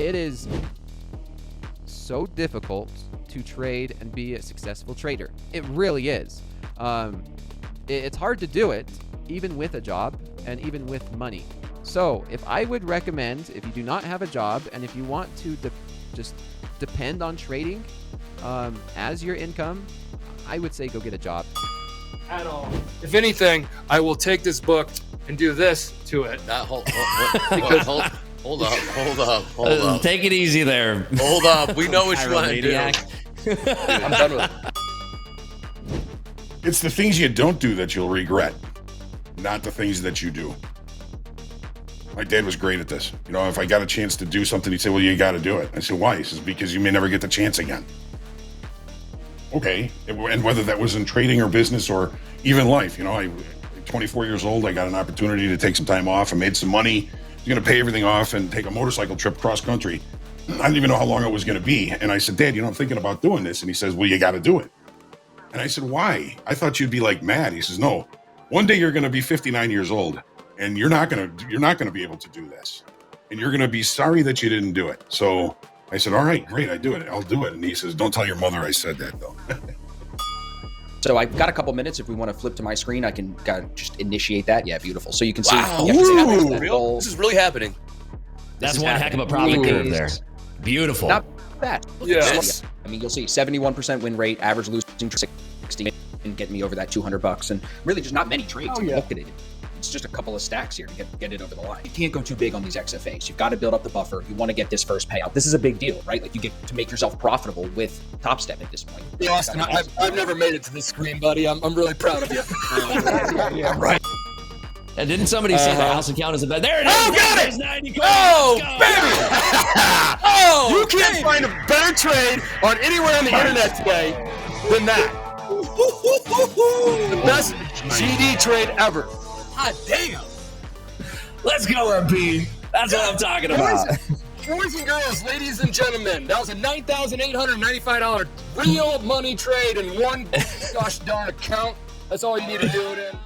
it is so difficult to trade and be a successful trader. It really is. It's hard to do it even with a job and even with money. So if I would recommend, if you do not have a job and if you want to just depend on trading as your income, I would say go get a job. At all. If anything, I will take this book and do this to it. Hold up. Take it easy there. Hold up. We know what you want to do. I'm done with it. It's the things you don't do that you'll regret, not the things that you do. My dad was great at this. You know, if I got a chance to do something, he'd say, well, you got to do it. I said, why? He says, because you may never get the chance again. Okay. And whether that was in trading or business or even life, you know, I 24 years old, I got an opportunity to take some time off. I made some money. I was going to pay everything off and take a motorcycle trip cross country. I didn't even know how long it was going to be. And I said, Dad, you know, I'm thinking about doing this. And he says, well, you got to do it. And I said, why? I thought you'd be like mad. He says, no, one day you're going to be 59 years old and you're not going to be able to do this. And you're going to be sorry that you didn't do it. So I said, all right, great. I'll do it. And he says, don't tell your mother I said that though. So I've got a couple minutes. If we want to flip to my screen, I can just initiate that. Yeah, beautiful. So you can see. Wow. This is really happening. That's one heck of a profit curve there. Beautiful. Not bad. Yes. I mean, you'll see 71% win rate, average losing 60, and get me over that $200. And really just not many trades. Look at it. It's just a couple of stacks here to get it over the line. You can't go too big on these XFAs. You've got to build up the buffer. You want to get this first payout. This is a big deal, right? Like you get to make yourself profitable with Topstep at this point. Hey, Austin, I've never made it to this screen, buddy. I'm really proud of you. Yeah, right. And didn't somebody say the house account is a bad? There it is. Oh, got it. 90 coins. Oh, Let's go. baby. Oh, you can't find a better trade on anywhere on the internet today than that. The best GD trade ever. God damn. Let's go, MP. That's what I'm talking about. Boys and girls, ladies and gentlemen, that was a $9,895 real money trade in one gosh darn account. That's all you need to do it in.